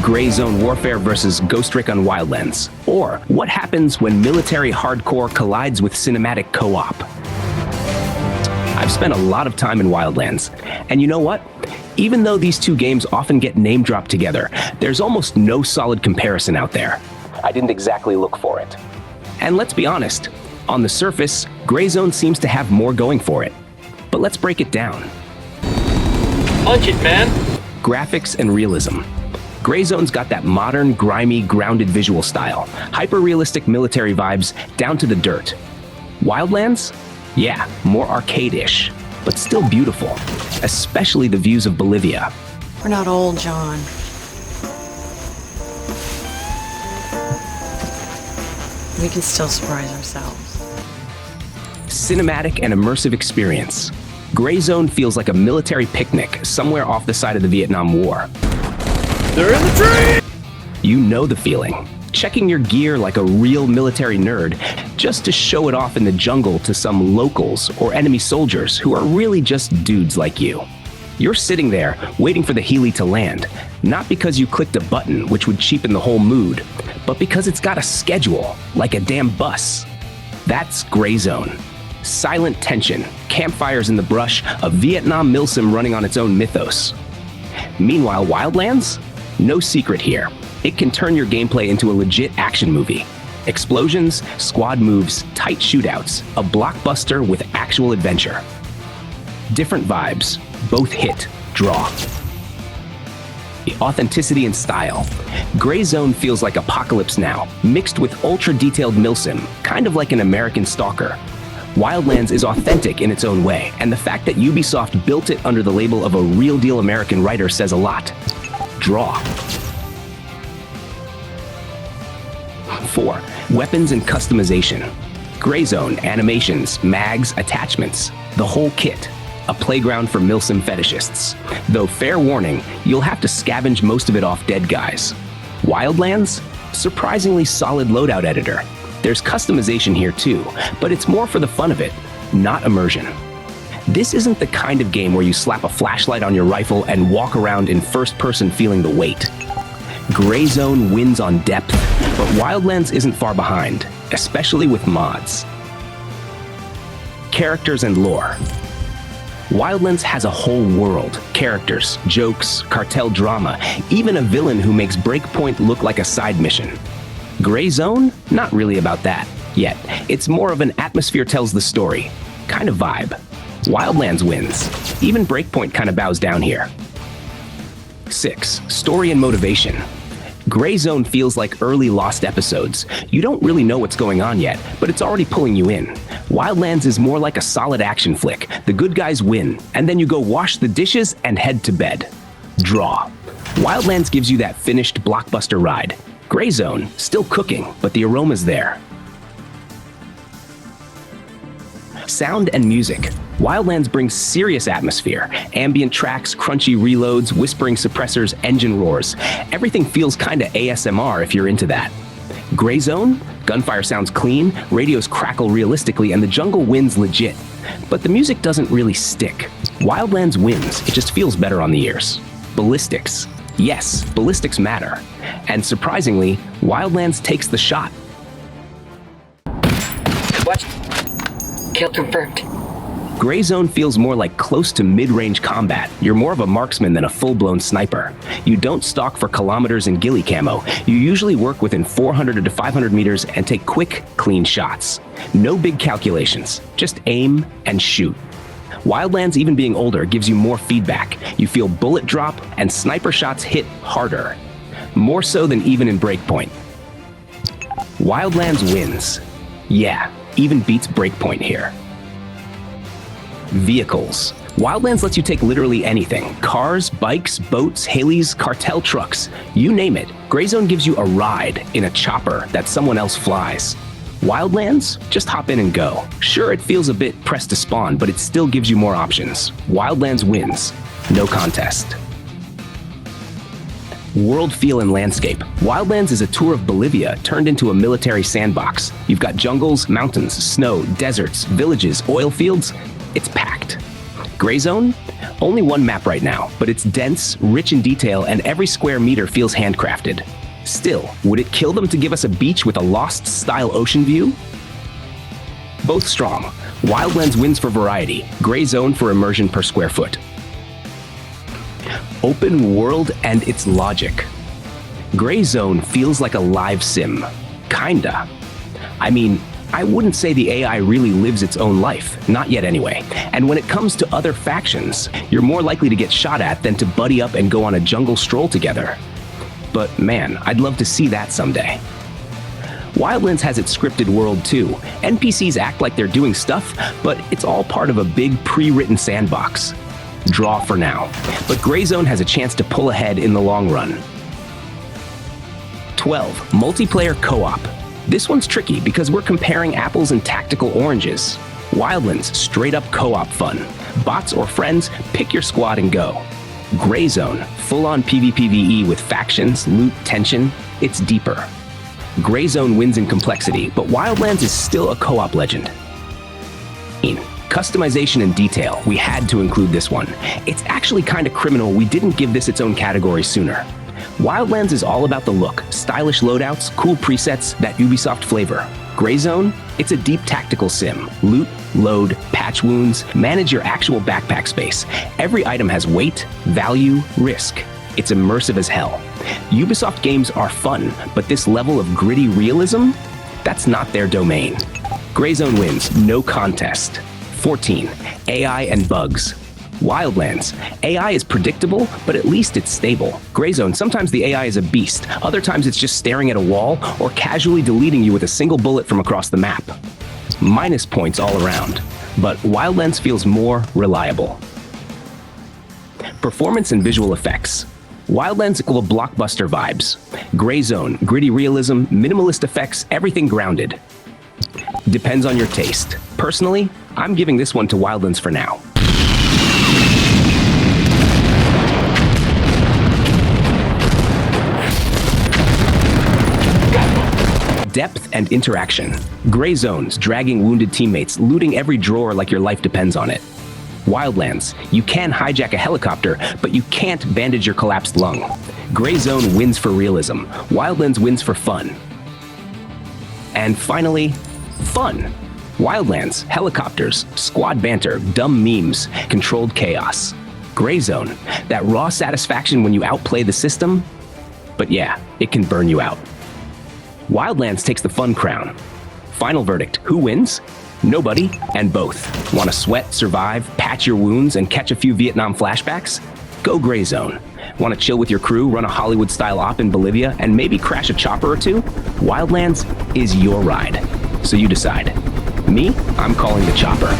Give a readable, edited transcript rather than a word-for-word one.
Gray Zone Warfare versus Ghost Recon Wildlands? Or what happens when military hardcore collides with cinematic co-op? I've spent a lot of time in Wildlands, and you know what? Even though these two games often get name-dropped together, there's almost no solid comparison out there. I didn't exactly look for it. And let's be honest, on the surface, Gray Zone seems to have more going for it. But let's break it down. Punch it, man! Graphics and realism. Gray Zone's got that modern, grimy, grounded visual style. Hyper-realistic military vibes down to the dirt. Wildlands? Yeah, more arcade-ish, but still beautiful. Especially the views of Bolivia. We're not old, John. We can still surprise ourselves. Cinematic and immersive experience. Gray Zone feels like a military picnic somewhere off the side of the Vietnam War. They're in the tree! You know the feeling. Checking your gear like a real military nerd just to show it off in the jungle to some locals or enemy soldiers who are really just dudes like you. You're sitting there waiting for the heli to land, not because you clicked a button which would cheapen the whole mood, but because it's got a schedule, like a damn bus. That's Gray Zone. Silent tension, campfires in the brush, a Vietnam milsim running on its own mythos. Meanwhile, Wildlands? No secret here. It can turn your gameplay into a legit action movie. Explosions, squad moves, tight shootouts, a blockbuster with actual adventure. Different vibes, both hit, draw. The authenticity and style. Gray Zone feels like Apocalypse Now, mixed with ultra-detailed milsim, kind of like an American Stalker. Wildlands is authentic in its own way, and the fact that Ubisoft built it under the label of a real-deal American writer says a lot. Draw. 4. Weapons and customization. Gray Zone, animations, mags, attachments, the whole kit. A playground for milsim fetishists. Though fair warning, you'll have to scavenge most of it off dead guys. Wildlands? Surprisingly solid loadout editor. There's customization here too, but it's more for the fun of it, not immersion. This isn't the kind of game where you slap a flashlight on your rifle and walk around in first person feeling the weight. Gray Zone wins on depth, but Wildlands isn't far behind, especially with mods. Characters and lore. Wildlands has a whole world, characters, jokes, cartel drama, even a villain who makes Breakpoint look like a side mission. Gray Zone? Not really about that, yet. It's more of an atmosphere tells the story kind of vibe. Wildlands wins. Even Breakpoint kind of bows down here. 6. Story and motivation. Gray Zone feels like early Lost episodes. You don't really know what's going on yet, but it's already pulling you in. Wildlands is more like a solid action flick. The good guys win, and then you go wash the dishes and head to bed. Draw. Wildlands gives you that finished blockbuster ride. Gray Zone, still cooking, but the aroma's there. Sound and music. Wildlands brings serious atmosphere. Ambient tracks, crunchy reloads, whispering suppressors, engine roars. Everything feels kinda ASMR if you're into that. Gray Zone? Gunfire sounds clean, radios crackle realistically, and the jungle wins legit. But the music doesn't really stick. Wildlands wins, it just feels better on the ears. Ballistics. Yes, ballistics matter. And surprisingly, Wildlands takes the shot. What? Kill confirmed. Gray Zone feels more like close to mid-range combat. You're more of a marksman than a full-blown sniper. You don't stalk for kilometers in ghillie camo. You usually work within 400 to 500 meters and take quick, clean shots. No big calculations, just aim and shoot. Wildlands, even being older, gives you more feedback. You feel bullet drop and sniper shots hit harder. More so than even in Breakpoint. Wildlands wins. Yeah, even beats Breakpoint here. Vehicles. Wildlands lets you take literally anything. Cars, bikes, boats, helis, cartel trucks, you name it. Gray Zone gives you a ride in a chopper that someone else flies. Wildlands? Just hop in and go. Sure, it feels a bit press to spawn, but it still gives you more options. Wildlands wins. No contest. World feel and landscape. Wildlands is a tour of Bolivia turned into a military sandbox. You've got jungles, mountains, snow, deserts, villages, oil fields. It's packed. Gray Zone? Only one map right now, but it's dense, rich in detail, and every square meter feels handcrafted. Still, would it kill them to give us a beach with a Lost-style ocean view? Both strong. Wildlands wins for variety, Gray Zone for immersion per square foot. Open world and its logic. Gray Zone feels like a live sim. Kinda. I mean, I wouldn't say the AI really lives its own life, not yet anyway. And when it comes to other factions, you're more likely to get shot at than to buddy up and go on a jungle stroll together. But man, I'd love to see that someday. Wildlands has its scripted world too. NPCs act like they're doing stuff, but it's all part of a big pre-written sandbox. Draw for now. But Gray Zone has a chance to pull ahead in the long run. 12. Multiplayer co-op. This one's tricky because we're comparing apples and tactical oranges. Wildlands, straight up co-op fun. Bots or friends, pick your squad and go. Gray Zone, full-on PvPvE with factions, loot, tension. It's deeper. Gray Zone wins in complexity, but Wildlands is still a co-op legend. Customization and detail. We had to include this one. It's actually kind of criminal we didn't give this its own category sooner. Wildlands is all about the look, stylish loadouts, cool presets, that Ubisoft flavor. Gray Zone? It's a deep tactical sim. Loot, load, patch wounds, manage your actual backpack space. Every item has weight, value, risk. It's immersive as hell. Ubisoft games are fun, but this level of gritty realism? That's not their domain. Gray Zone wins, no contest. 14. AI and bugs. Wildlands. AI is predictable, but at least it's stable. Gray Zone, sometimes the AI is a beast. Other times it's just staring at a wall or casually deleting you with a single bullet from across the map. Minus points all around. But Wildlands feels more reliable. Performance and visual effects. Wildlands equal blockbuster vibes. Gray Zone, gritty realism, minimalist effects, everything grounded. Depends on your taste. Personally, I'm giving this one to Wildlands for now. Depth and interaction. Gray Zones, dragging wounded teammates, looting every drawer like your life depends on it. Wildlands, you can hijack a helicopter, but you can't bandage your collapsed lung. Gray Zone wins for realism. Wildlands wins for fun. And finally, fun. Wildlands, helicopters, squad banter, dumb memes, controlled chaos. Gray Zone, that raw satisfaction when you outplay the system, but yeah, it can burn you out. Wildlands takes the fun crown. Final verdict, who wins? Nobody and both. Want to sweat, survive, patch your wounds, and catch a few Vietnam flashbacks? Go Gray Zone. Want to chill with your crew, run a Hollywood-style op in Bolivia, and maybe crash a chopper or two? Wildlands is your ride. So you decide. Me, I'm calling the chopper.